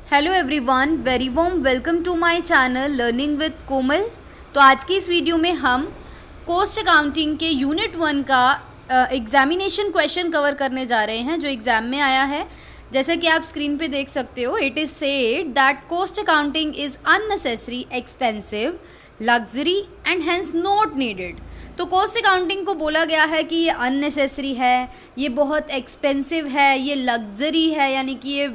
Hello everyone, very warm welcome to my channel learning with Komal. तो आज की इस वीडियो में हम कॉस्ट अकाउंटिंग के यूनिट 1 का एग्जामिनेशन क्वेश्चन कवर करने जा रहे हैं जो एग्ज़ाम में आया है। जैसे कि आप स्क्रीन पे देख सकते हो, it is said that cost accounting is unnecessary, expensive, luxury and hence not needed. तो कॉस्ट अकाउंटिंग को बोला गया है कि ये अननेसेसरी है, ये बहुत एक्सपेंसिव है, ये लग्जरी है, यानी कि ये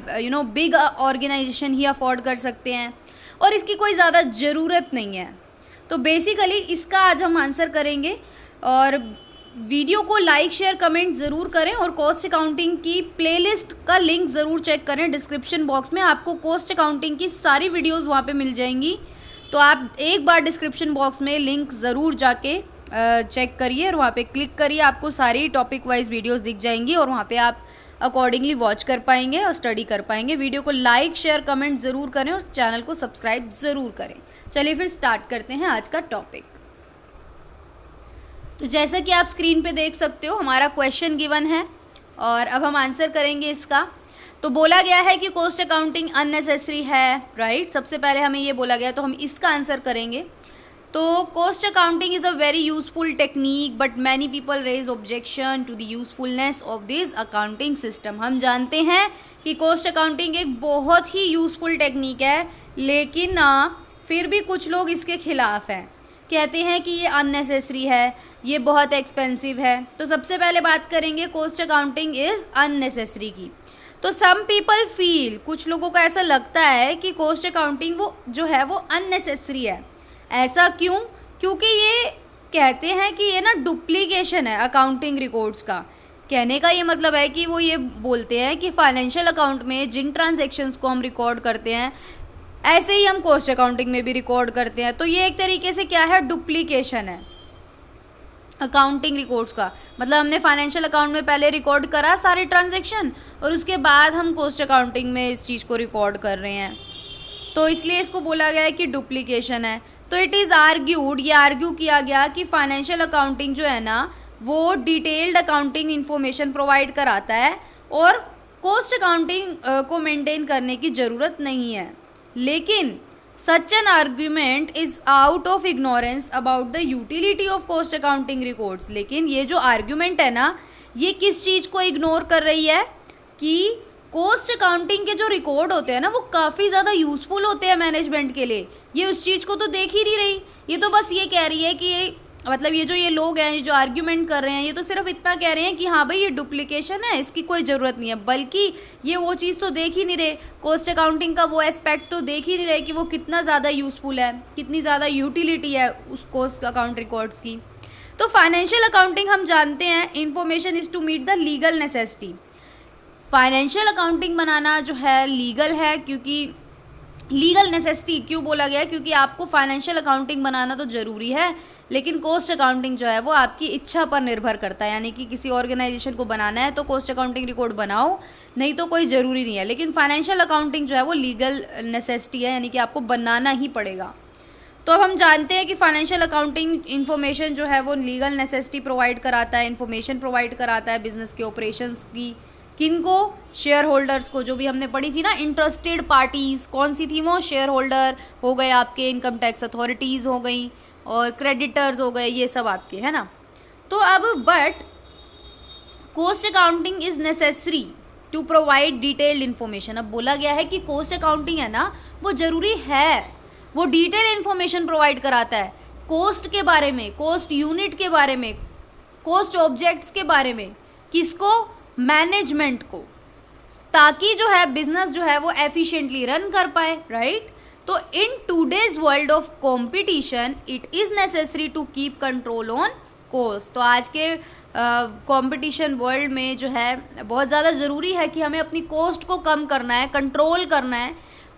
बिग ऑर्गेनाइजेशन ही अफोर्ड कर सकते हैं और इसकी कोई ज़्यादा ज़रूरत नहीं है। तो बेसिकली इसका आज हम आंसर करेंगे और वीडियो को लाइक शेयर कमेंट ज़रूर करें और कॉस्ट अकाउंटिंग की प्लेलिस्ट का लिंक ज़रूर चेक करें। डिस्क्रिप्शन बॉक्स में आपको कॉस्ट अकाउंटिंग की सारी वीडियोज़ वहाँ पे मिल जाएंगी, तो आप एक बार डिस्क्रिप्शन बॉक्स में लिंक ज़रूर जाके चेक करिए और वहाँ पे क्लिक करिए, आपको सारी टॉपिक वाइज वीडियोस दिख जाएंगी और वहाँ पे आप अकॉर्डिंगली वॉच कर पाएंगे और स्टडी कर पाएंगे। वीडियो को लाइक शेयर कमेंट ज़रूर करें और चैनल को सब्सक्राइब ज़रूर करें। चलिए फिर स्टार्ट करते हैं आज का टॉपिक। तो जैसा कि आप स्क्रीन पे देख सकते हो, हमारा क्वेश्चन गिवन है और अब हम आंसर करेंगे इसका। तो बोला गया है कि कॉस्ट अकाउंटिंग अननेसेसरी है, राइट। सबसे पहले हमें ये बोला गया, तो हम इसका आंसर करेंगे। तो cost accounting is a very useful technique but many people raise objection to the usefulness of this accounting system. हम जानते हैं कि कॉस्ट अकाउंटिंग एक बहुत ही यूजफुल टेक्निक है, लेकिन फिर भी कुछ लोग इसके खिलाफ हैं, कहते हैं कि ये अननेसेसरी है, ये बहुत एक्सपेंसिव है। तो सबसे पहले बात करेंगे कॉस्ट अकाउंटिंग इज़ अननेसेसरी की। तो सम पीपल फील, कुछ लोगों को ऐसा लगता है कि कॉस्ट अकाउंटिंग वो जो है वो अननेसेसरी है। ऐसा क्यों? क्योंकि ये कहते हैं कि ये ना डुप्लीकेशन है अकाउंटिंग रिकॉर्ड्स का। कहने का ये मतलब है कि वो ये बोलते हैं कि फाइनेंशियल अकाउंट में जिन ट्रांजैक्शंस को हम रिकॉर्ड करते हैं ऐसे ही हम कॉस्ट अकाउंटिंग में भी रिकॉर्ड करते हैं। तो ये एक तरीके से क्या है, डुप्लीकेशन है अकाउंटिंग रिकॉर्ड्स का। मतलब हमने फाइनेंशियल अकाउंट में पहले रिकॉर्ड करा सारे ट्रांजैक्शन और उसके बाद हम कॉस्ट अकाउंटिंग में इस चीज़ को रिकॉर्ड कर रहे हैं, तो इसलिए इसको बोला गया है कि डुप्लीकेशन है। तो इट इज़ आर्ग्यूड, ये आर्ग्यू किया गया कि फाइनेंशियल अकाउंटिंग जो है ना वो डिटेल्ड अकाउंटिंग इन्फॉर्मेशन प्रोवाइड कराता है और कॉस्ट अकाउंटिंग को मेंटेन करने की ज़रूरत नहीं है। लेकिन such an argument is out of ignorance about the utility of cost accounting records. लेकिन ये जो आर्ग्यूमेंट है ना, ये किस चीज़ को इग्नोर कर रही है कि कॉस्ट अकाउंटिंग के जो रिकॉर्ड होते हैं ना वो काफ़ी ज़्यादा यूज़फुल होते हैं मैनेजमेंट के लिए। ये उस चीज़ को तो देख ही नहीं रही, ये तो बस ये कह रही है कि मतलब ये जो ये लोग हैं, ये जो आर्ग्यूमेंट कर रहे हैं, ये तो सिर्फ इतना कह रहे हैं कि हाँ भाई ये डुप्लीकेशन है, इसकी कोई ज़रूरत नहीं है। बल्कि ये वो चीज़ तो देख ही नहीं रहे, कॉस्ट अकाउंटिंग का वो एस्पेक्ट तो देख ही नहीं रहे कि वो कितना ज़्यादा यूज़फुल है, कितनी ज़्यादा यूटिलिटी है उस कॉस्ट अकाउंट रिकॉर्ड्स की। तो फाइनेंशियल अकाउंटिंग हम जानते हैं, information is to meet the legal necessity. Financial accounting बनाना जो है लीगल है, क्योंकि लीगल नेसेसिटी क्यों बोला गया है, क्योंकि आपको फाइनेंशियल अकाउंटिंग बनाना तो ज़रूरी है, लेकिन कॉस्ट अकाउंटिंग जो है वो आपकी इच्छा पर निर्भर करता है। यानी कि किसी ऑर्गेनाइजेशन को बनाना है तो कॉस्ट अकाउंटिंग रिकॉर्ड बनाओ, नहीं तो कोई ज़रूरी नहीं है। लेकिन फाइनेंशियल अकाउंटिंग जो है वो लीगल नेसेसिटी है, यानी कि आपको बनाना ही पड़ेगा। तो अब हम जानते हैं कि फाइनेंशियल अकाउंटिंग इन्फॉर्मेशन जो है वो लीगल नेसेसिटी प्रोवाइड कराता है, इन्फॉर्मेशन प्रोवाइड कराता है बिजनेस के ऑपरेशंस की। किनको? शेयर होल्डर्स को, जो भी हमने पढ़ी थी ना इंटरेस्टेड पार्टीज़, कौन सी थी वो? शेयर होल्डर हो गए आपके, इनकम टैक्स अथॉरिटीज़ हो गई और क्रेडिटर्स हो गए, ये सब आपके है ना। तो अब but cost accounting is necessary to provide detailed information. अब बोला गया है कि कॉस्ट अकाउंटिंग है ना वो ज़रूरी है, वो डिटेल इन्फॉर्मेशन प्रोवाइड कराता है कॉस्ट के बारे में, कॉस्ट यूनिट के बारे में, कॉस्ट ऑब्जेक्ट्स के बारे में। किसको? मैनेजमेंट को, ताकि जो है बिजनेस जो है वो एफिशिएंटली रन कर पाए, राइट। तो in today's world of competition it is necessary to keep control on cost. तो आज के कंपटीशन वर्ल्ड में जो है बहुत ज़्यादा ज़रूरी है कि हमें अपनी कॉस्ट को कम करना है, कंट्रोल करना है।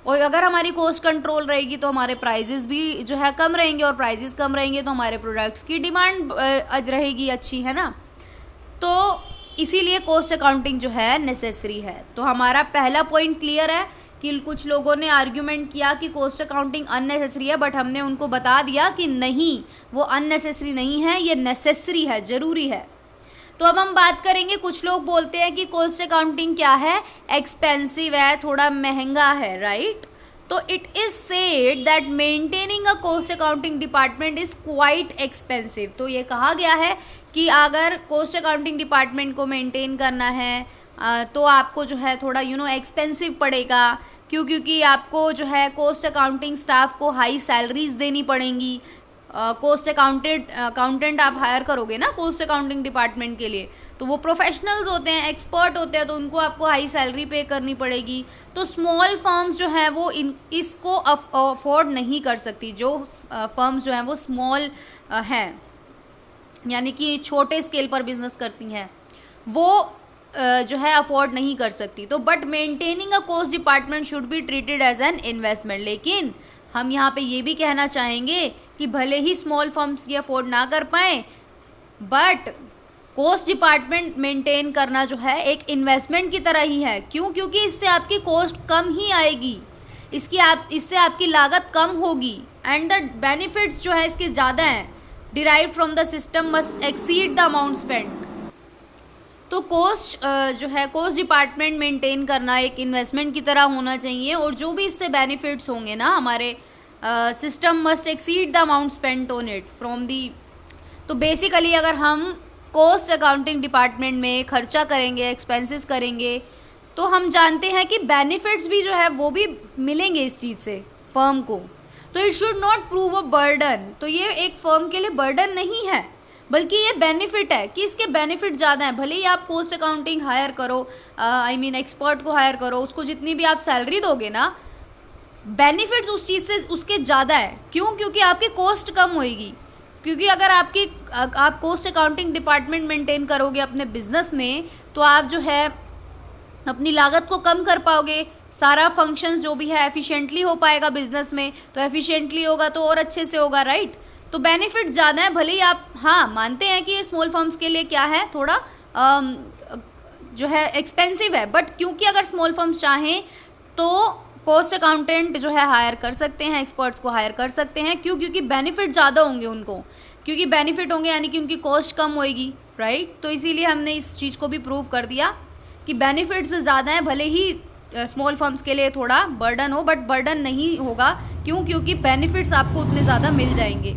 और अगर हमारी कॉस्ट कंट्रोल रहेगी तो हमारे प्राइजेस भी जो है कम रहेंगे, और प्राइजेस कम रहेंगे तो हमारे प्रोडक्ट्स की डिमांड रहेगी अच्छी, है ना। तो इसीलिए कॉस्ट अकाउंटिंग जो है नेसेसरी है। तो हमारा पहला पॉइंट क्लियर है कि कुछ लोगों ने आर्ग्यूमेंट किया कि कॉस्ट अकाउंटिंग अननेसेसरी है, बट हमने उनको बता दिया कि नहीं, वो अननेसेसरी नहीं है, ये नेसेसरी है, ज़रूरी है। तो अब हम बात करेंगे, कुछ लोग बोलते हैं कि कॉस्ट अकाउंटिंग क्या है, एक्सपेंसिव है, थोड़ा महंगा है, राइट। तो it is said that maintaining a cost accounting department is quite expensive. तो ये कहा गया है कि अगर कॉस्ट अकाउंटिंग डिपार्टमेंट को मेंटेन करना है तो आपको जो है थोड़ा एक्सपेंसिव पड़ेगा। क्योंकि आपको जो है कॉस्ट अकाउंटिंग स्टाफ को हाई सैलरीज देनी पड़ेंगी। कॉस्ट अकाउंटेंट आप हायर करोगे ना कॉस्ट अकाउंटिंग डिपार्टमेंट के लिए, तो वो प्रोफेशनल्स होते हैं, एक्सपर्ट होते हैं, तो उनको आपको हाई सैलरी पे करनी पड़ेगी। तो स्मॉल फर्म्स जो है वो इसको अफोर्ड नहीं कर सकती। जो फर्म्स जो हैं वो स्मॉल हैं, यानी कि छोटे स्केल पर बिजनेस करती हैं, वो जो है अफोर्ड नहीं कर सकती। तो but maintaining a cost department should be treated as an investment. लेकिन हम यहाँ पे ये भी कहना चाहेंगे कि भले ही स्मॉल फर्म्स ये अफोर्ड ना कर पाए, बट कॉस्ट डिपार्टमेंट मेंटेन करना जो है एक इन्वेस्टमेंट की तरह ही है। क्यों? क्योंकि इससे आपकी कॉस्ट कम ही आएगी, इससे आपकी लागत कम होगी, एंड द बेनिफिट्स जो है इसके ज़्यादा हैं। Derive from the system must exceed the amount spend. तो कॉस्ट जो है कॉस्ट डिपार्टमेंट मेंटेन करना एक इन्वेस्टमेंट की तरह होना चाहिए, और जो भी इससे बेनिफिट्स होंगे ना हमारे system must exceed the amount spent on it from the. तो बेसिकली अगर हम कॉस्ट अकाउंटिंग डिपार्टमेंट में खर्चा करेंगे, एक्सपेंसेस करेंगे, तो हम जानते हैं कि बेनिफिट्स भी जो है वो भी मिलेंगे इस चीज़ से फर्म को। तो it should not prove a burden. तो ये एक फर्म के लिए बर्डन नहीं है, बल्कि ये बेनिफिट है कि इसके बेनिफिट ज़्यादा हैं। भले ही आप कॉस्ट अकाउंटिंग हायर करो, एक्सपर्ट को हायर करो, उसको जितनी भी आप सैलरी दोगे ना, बेनिफिट्स उस चीज़ से उसके ज़्यादा है। क्यों? क्योंकि आपकी कॉस्ट कम होएगी। क्योंकि अगर आप कॉस्ट अकाउंटिंग डिपार्टमेंट मेंटेन करोगे अपने बिजनेस में, तो आप जो है अपनी लागत को कम कर पाओगे। सारा फंक्शंस जो भी है एफिशिएंटली हो पाएगा बिजनेस में, तो एफिशिएंटली होगा तो और अच्छे से होगा, राइट। तो बेनिफिट ज़्यादा है। भले ही आप मानते हैं कि ये स्मॉल फर्म्स के लिए क्या है, थोड़ा जो है एक्सपेंसिव है, बट क्योंकि अगर स्मॉल फर्म्स चाहें तो कॉस्ट अकाउंटेंट जो है हायर कर सकते हैं, एक्सपर्ट्स को हायर कर सकते हैं। क्यों? क्योंकि बेनिफिट ज़्यादा होंगे उनको, क्योंकि बेनिफिट होंगे यानी कि उनकी कॉस्ट कम होएगी, राइट। तो इसीलिए हमने इस चीज़ को भी प्रूव कर दिया कि बेनिफिट्स ज़्यादा हैं। भले ही स्मॉल फर्म्स के लिए थोड़ा बर्डन हो, बट बर्डन नहीं होगा। क्यों? क्योंकि बेनिफिट्स आपको उतने ज़्यादा मिल जाएंगे।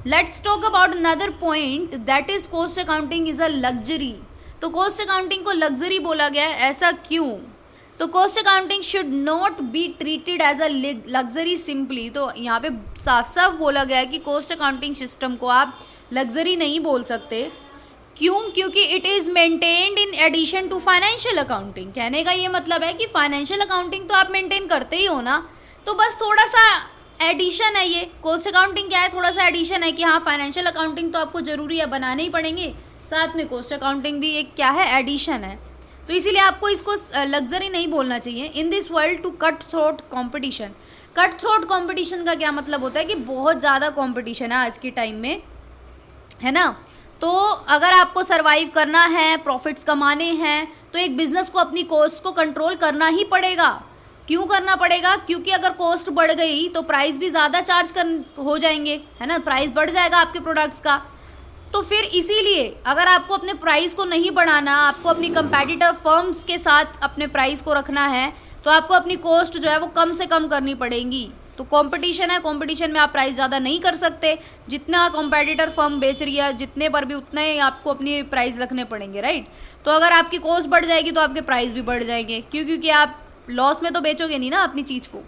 Let's talk about another point, that is cost accounting is a luxury. तो कॉस्ट अकाउंटिंग को लग्जरी बोला गया है, ऐसा क्यों? तो cost accounting should not be treated as a luxury simply. तो यहाँ पे साफ साफ बोला गया है कि कॉस्ट अकाउंटिंग सिस्टम को आप लग्जरी नहीं बोल सकते। क्यों? क्योंकि it is maintained in addition to financial accounting. कहने का ये मतलब है कि फाइनेंशियल अकाउंटिंग तो आप मेंटेन करते ही हो ना, तो बस थोड़ा सा एडिशन है ये। कॉस्ट अकाउंटिंग क्या है? थोड़ा सा एडिशन है कि हाँ फाइनेंशियल अकाउंटिंग तो आपको ज़रूरी है, बनाने ही पड़ेंगे, साथ में कॉस्ट अकाउंटिंग भी एक क्या है, एडिशन है। तो इसीलिए आपको इसको लग्जरी नहीं बोलना चाहिए। In this world to cut throat competition. Cut throat competition का क्या मतलब होता है कि बहुत ज़्यादा कॉम्पिटिशन है आज के टाइम में, है ना। तो अगर आपको सरवाइव करना है, प्रॉफिट्स कमाने हैं, तो एक बिजनेस को अपनी कॉस्ट को कंट्रोल करना ही पड़ेगा। क्यों करना पड़ेगा? क्योंकि अगर कॉस्ट बढ़ गई तो प्राइस भी ज़्यादा चार्ज हो जाएंगे, है ना, प्राइस बढ़ जाएगा आपके प्रोडक्ट्स का। तो फिर इसीलिए अगर आपको अपने प्राइस को नहीं बढ़ाना, आपको अपनी कंपेटिटर फर्म्स के साथ अपने प्राइस को रखना है, तो आपको अपनी कॉस्ट जो है वो कम से कम करनी पड़ेगी। तो कंपटीशन है, कंपटीशन में आप प्राइस ज़्यादा नहीं कर सकते। जितना कंपेटिटर फर्म बेच रही है जितने पर भी, उतना ही आपको अपनी प्राइस रखने पड़ेंगे, राइट। तो अगर आपकी कॉस्ट बढ़ जाएगी तो आपके प्राइस भी बढ़ जाएंगे। क्योंकि आप लॉस में तो बेचोगे नहीं ना अपनी चीज़ को।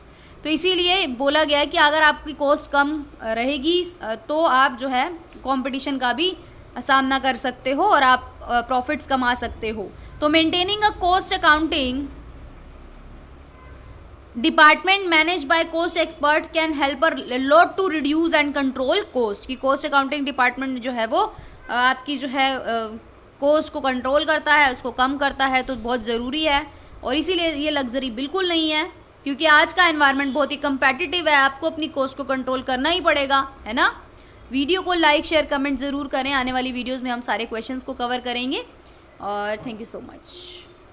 तो इसीलिए बोला गया है कि अगर आपकी कॉस्ट कम रहेगी तो आप जो है कंपटीशन का भी सामना कर सकते हो और आप प्रॉफिट्स कमा सकते हो। तो maintaining a cost accounting department manage by cost expert can help a lot to reduce and control cost. की कॉस्ट अकाउंटिंग डिपार्टमेंट जो है वो आपकी जो है कॉस्ट को कंट्रोल करता है, उसको कम करता है, तो बहुत ज़रूरी है। और इसीलिए ये लग्जरी बिल्कुल नहीं है, क्योंकि आज का एनवायरनमेंट बहुत ही कंपेटिटिव है, आपको अपनी कॉस्ट को कंट्रोल करना ही पड़ेगा, है ना। वीडियो को लाइक शेयर कमेंट ज़रूर करें। आने वाली वीडियोस में हम सारे क्वेश्चंस को कवर करेंगे। और थैंक यू सो मच।